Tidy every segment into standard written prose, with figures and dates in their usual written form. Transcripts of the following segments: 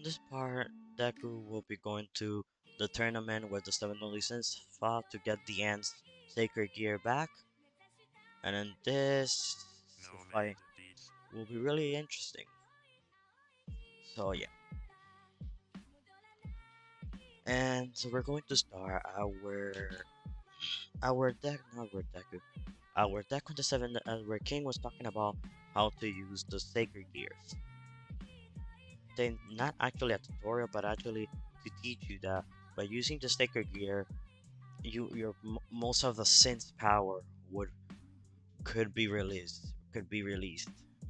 this part, Deku will be going to the tournament where the seven Olisens fought to get the Ant's sacred gear back, and then this No, man, fight indeed. will be really interesting. So yeah, and so we're going to start our deck, not our Deku, our deck on the seven, where King was talking about how to use the sacred gears. They not actually a tutorial, but actually to teach you that by using the sacred gear, most of the synth power would could be released,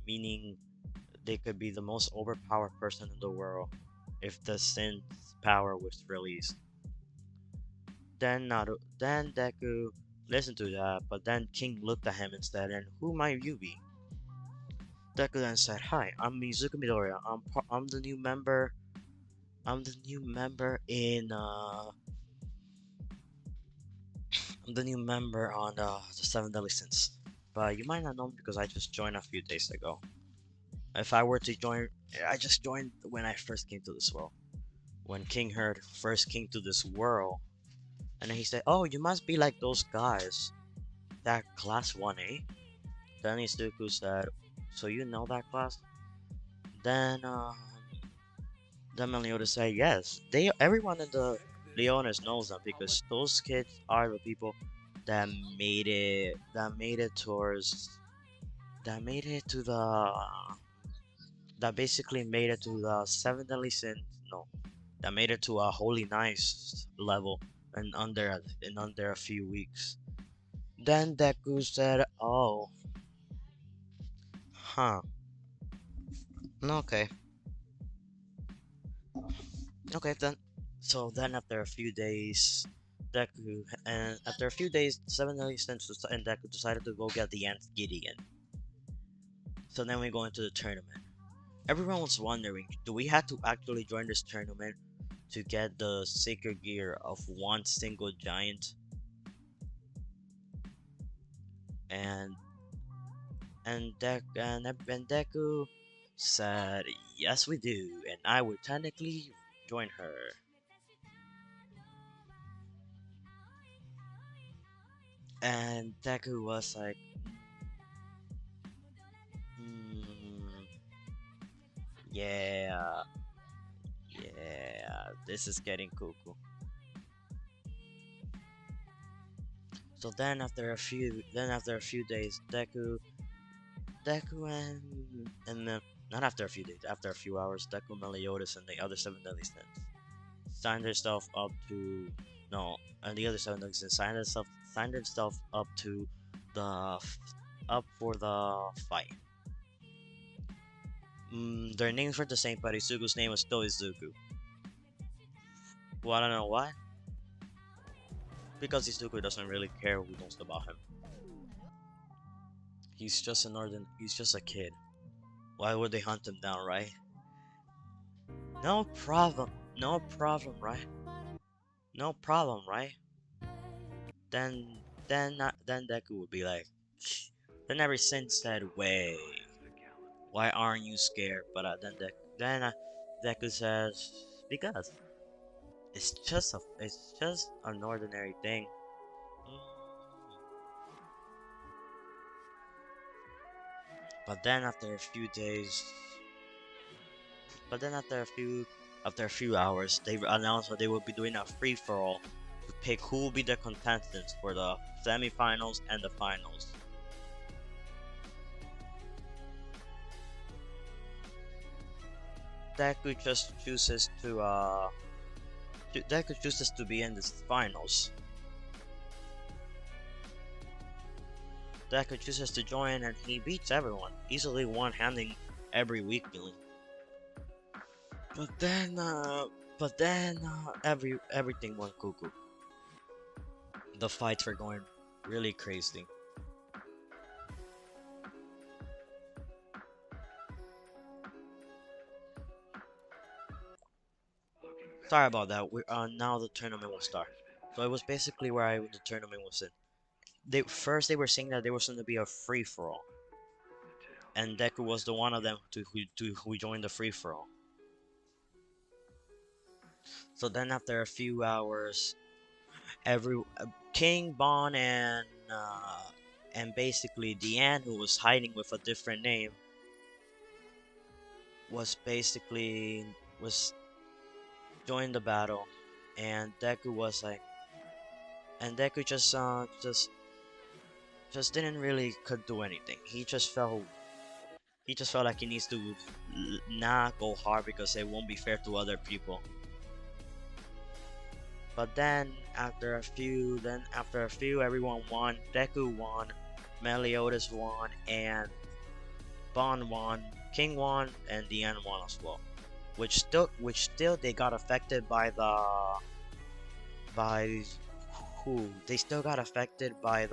meaning they could be the most overpowered person in the world if the synth power was released. Then Deku listened to that, but then King looked at him instead, and who might you be? Deku then said, "Hi, I'm Mizuki Midoriya. I'm the new member. I'm the new member in I'm the new member on the Seven Deadly Sins. But you might not know me because I just joined a few days ago. If I were to join, I just joined when I first came to this world. When King Herd first came to this world, and then he said, "Oh, you must be like those guys, that class 1A." Then Izuku said, "So you know that class?" Then Meliodas said, "Yes, everyone in the Leones knows them because those kids are the people that made it towards that made it to the that basically made it to the seven deadly sins. No, that made it to a holy nice level in under a few weeks." Then Deku said, "Oh, huh, okay, okay then." So then after a few days, after a few days, seven deadly sins and Deku decided to go get the Ant Gideon. So then we go into the tournament. Everyone was wondering, do we have to actually join this tournament to get the sacred gear of one single giant? And and Deku said, "Yes, we do, and I would technically join her." And Deku was like, mm, "Yeah, yeah, this is getting cuckoo." So then after a few days, Deku and then not after a few days, after a few hours, Deku, Meliodas, and the other seven deadly sins signed themselves up to no, and the other seven deadly sins signed themselves up to the up for the fight. Their names were the same, but Izuku's name was still Izuku. Well, I don't know why. Because Izuku doesn't really care who knows about him. He's just a kid. Why would they hunt him down, right? No problem. No problem, right? No problem, right? Then Deku would be like, then every since said, "Wait, why aren't you scared?" But Deku says, "Because it's just an ordinary thing." Mm. But then after a few days, but then after a few hours, they announced that they will be doing a free for all to pick who will be the contestants for the semifinals and the finals. Deku just chooses to Deku chooses to be in the finals. Deku chooses to join and he beats everyone, easily one-handing every weak link. But then everything went cuckoo. The fights were going really crazy. Sorry about that. We now the tournament will start. So it was basically the tournament was in. They were saying that there was going to be a free for all, and Deku was the one of them who joined the free for all. So then after a few hours, every King Bon and basically Deanne, who was hiding with a different name, was basically was joined the battle, and Deku was like, and Deku just didn't really could do anything. He just felt like he needs to not go hard because it won't be fair to other people. But then after a few, everyone won. Deku won, Meliodas won, and Bon won, King won, and Diane won as well. Which still they got affected by who? They still got affected by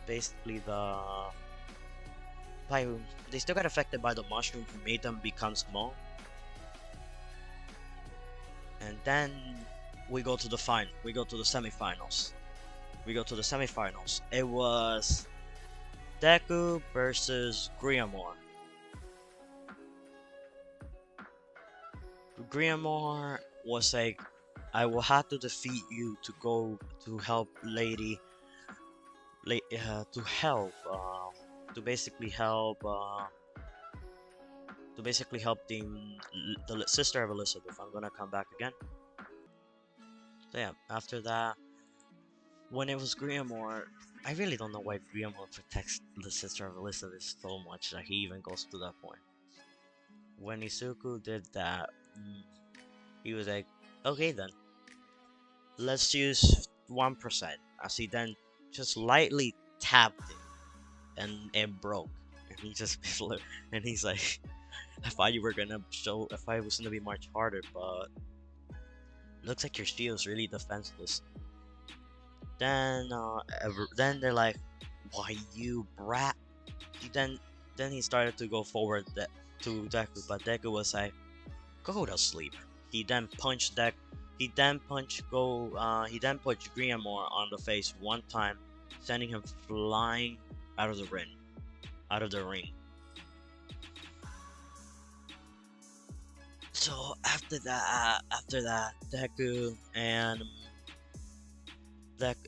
basically by they still got affected by the mushroom who made them become small. And then we go to the semifinals. It was Deku versus Griamore. Griamore was like, I will have to defeat you to go to help to help, to basically help the sister of Elizabeth. I'm gonna come back again. So yeah, after that, when it was Griamore, I really don't know why Griamore protects the sister of Elizabeth so much that he even goes to that point. When Izuku did that, he was like, okay then, let's use 1%. As he then just lightly tapped it, and it broke. And he just and he's like, I thought it was gonna be much harder, but looks like your shield's really defenseless. Then they're like, why you brat? He then he started to go forward to Deku, but Deku was like, go to sleep. He then punched Deku. He then punched Griamore on the face one time, sending him flying out of the ring. Out of the ring. So after that, Deku and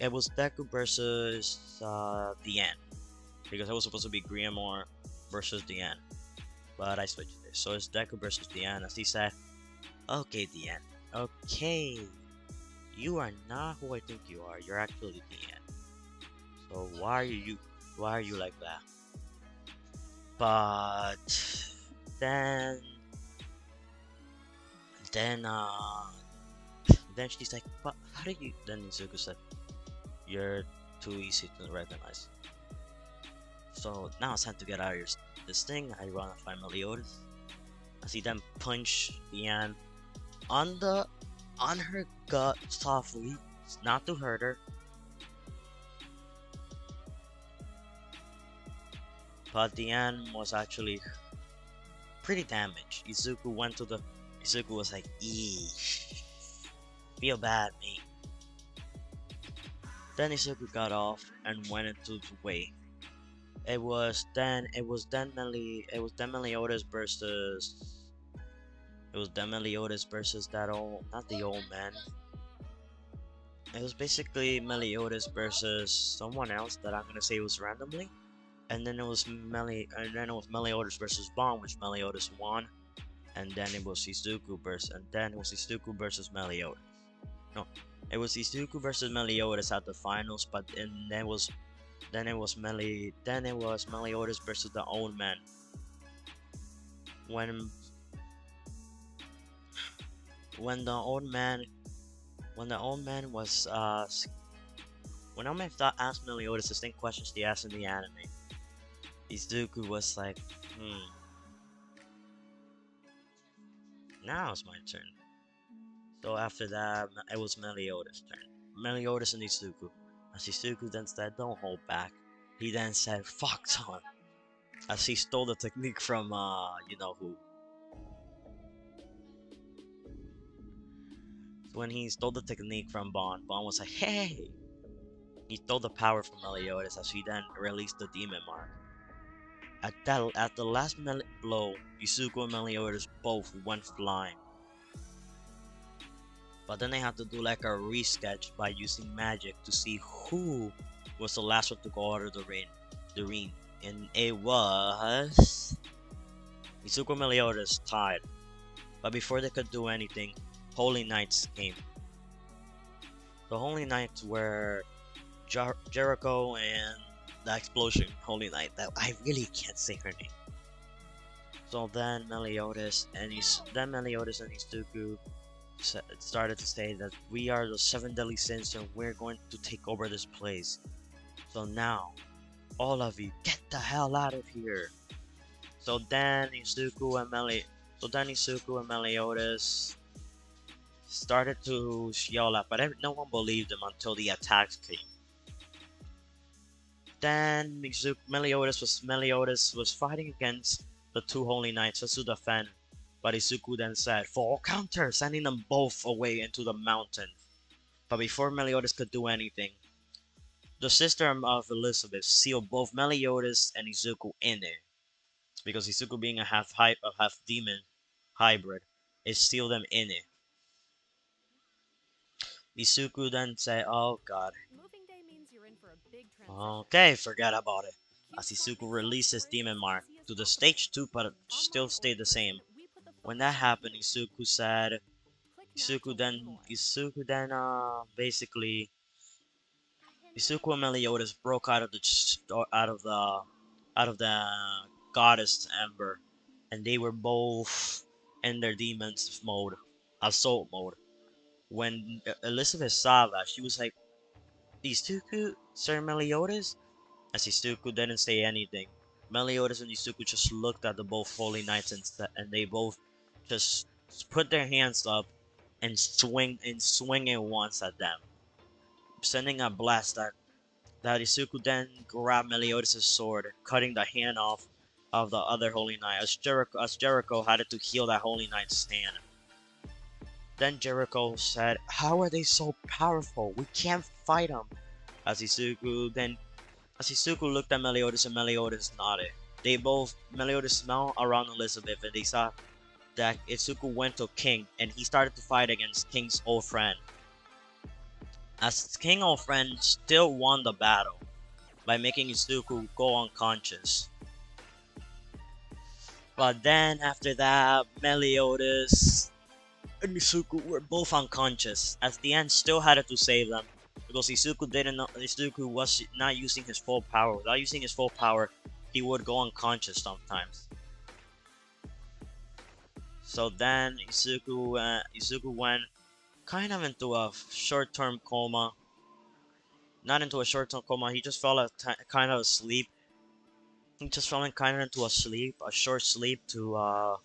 it was Deku versus Diane, because it was supposed to be Griamore versus Diane, but I switched it. So it's Deku versus Diane, as he said, okay, Diane, okay, you are not who I think you are. You're actually Diane. So why are you like that? But then then then she's like, but how do you? Then Izuku said, you're too easy to recognize. So now it's time to get out of this thing. I run and find Meliodas. As he then punch Diane on her gut softly, not to hurt her. But Diane was actually pretty damaged. Izuku was like, eesh, feel bad, mate. Then Izuku got off and went into the way. It was then Meliodas versus that old, not the old man. It was basically Meliodas versus someone else that I'm gonna say was randomly, and then it was Meliodas versus Bon, which Meliodas won, and then it was Izuku versus No, it was Izuku versus Meliodas at the finals, but and then it was Meliodas versus the old man. When when the old man when the old man was when old man asked Meliodas the same questions he asked in the anime, Izuku was like, now it's my turn. So after that, it was Meliodas' turn. Meliodas and Izuku. As Izuku then said, don't hold back. He then said, fuck on. As he stole the technique from, you know who. When he stole the technique from Bon, Bon was like, hey! He stole the power from Meliodas as he then released the demon mark. blow, Izuku and Meliodas both went flying. But then they had to do like a resketch by using magic to see who was the last one to go out of the ring. And it was Izuku and Meliodas tied. But before they could do anything, Holy Knights came. The Holy Knights were Jericho and the explosion Holy Knight. That I really can't say her name. So then Meliodas and Izuku started to say that we are the seven deadly sins and we're going to take over this place. So now, all of you, get the hell out of here. So then Izuku and Meliodas started to yell at, but no one believed them until the attacks came. Then Meliodas was fighting against the two holy knights just to defend, but Izuku then said, "For counter," sending them both away into the mountain. But before Meliodas could do anything, the sister of Elizabeth sealed both Meliodas and Izuku in there, because Izuku being a half demon hybrid, it sealed them in it. Izuku then said, "Oh God, Moving day means you're in for a big transition. okay, forget about it." Cue As smart Izuku mix-up released his for as demon mark easy as to the possible. stage 2, but still Online or stayed in the same. person, we put the When focus that on happened, you. Click now to learn more. Basically Izuku and Meliodas broke out of the goddess Ember, and they were both in their demons mode, assault mode. When Elizabeth saw that, she was like, "Izuku, Sir Meliodas?" As Izuku didn't say anything, Meliodas and Izuku just looked at the both holy knights and they both just put their hands up and swinging once at them, sending a blast that Izuku then grabbed Meliodas' sword, cutting the hand off of the other holy knight as Jericho had to heal that holy knight's hand. Then Jericho said, "How are they so powerful? We can't fight them." As Izuku looked at Meliodas and Meliodas nodded. Meliodas smelled around Elizabeth and they saw that Izuku went to King and he started to fight against King's old friend. As King old friend still won the battle by making Izuku go unconscious. But then after that, Meliodas and Izuku were both unconscious, as the end still had to save them. Because Izuku was not using his full power. Without using his full power, he would go unconscious sometimes. So then Izuku went kind of into a short-term coma. Not into a short-term coma. He just fell kind of asleep. He just fell in kind of into a short sleep to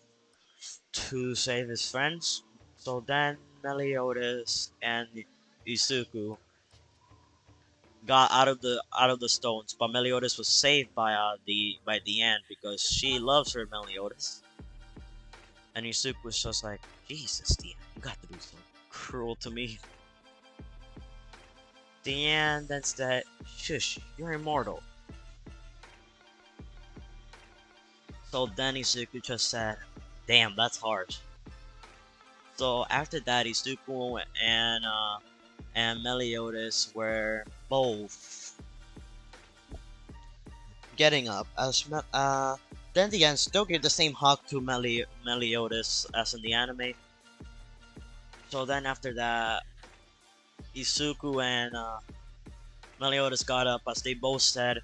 save his friends. So then Meliodas and Izuku got out of the stones, but Meliodas was saved by the end because she loves her Meliodas. And Izuku was just like, "Jesus, Dean, you got to do so cruel to me." The end then said, "Shush, you're immortal." So then Izuku just said, "Damn, that's harsh." So after that, Izuku and Meliodas were both getting up. Then the end still gave the same hug to Meliodas as in the anime. So then after that, Izuku and Meliodas got up as they both said,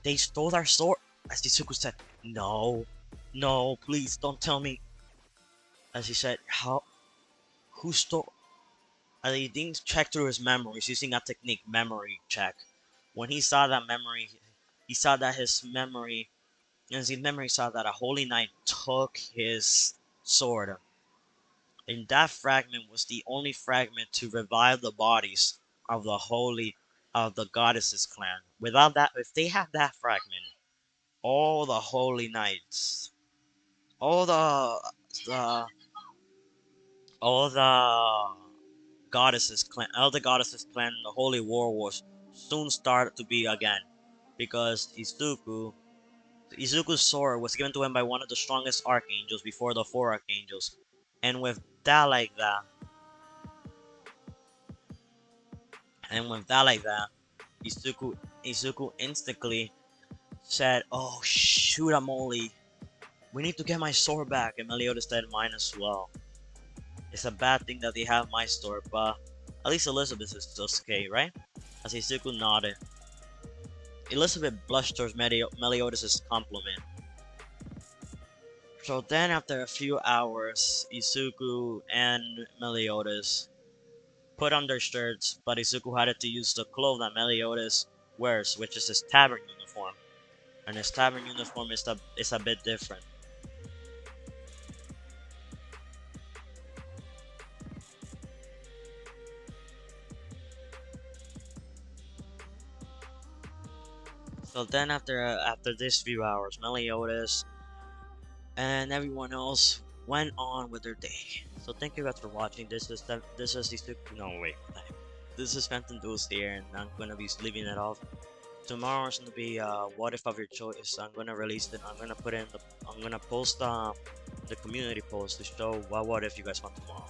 "They stole our sword." As Izuku said, "No, no, please don't tell me." As he said, "How? Who stole?" As he didn't check through his memories using a technique, memory check. When he saw that memory, he saw that his memory, and his memory saw that a holy knight took his sword. And that fragment was the only fragment to revive the bodies of the goddesses clan. Without that, if they had that fragment, all the holy knights, all the all the goddesses clan, the holy war was soon started to be again, because Izuku Izuku's sword was given to him by one of the strongest archangels before the four archangels. And with that like that, and with that like that, Izuku instantly said, "Oh shoot, I'm only. We need to get my sword back." And Meliodas said, "Mine as well. It's a bad thing that they have my sword, but at least Elizabeth is just okay, right?" As Izuku nodded, Elizabeth blushed towards Meliodas' compliment. So then, after a few hours, Izuku and Meliodas put on their shirts, but Izuku had to use the clothes that Meliodas wears, which is his tavern uniform. And his tavern uniform is a bit different. So then, after these few hours, Meliodas and everyone else went on with their day. So thank you guys for watching. This is Izuku. No wait, this is Phantom Duels here, and I'm gonna be leaving it off. Tomorrow is gonna be what if of your choice. I'm gonna release it. I'm gonna put in the. I'm gonna post the community post to show what if you guys want tomorrow.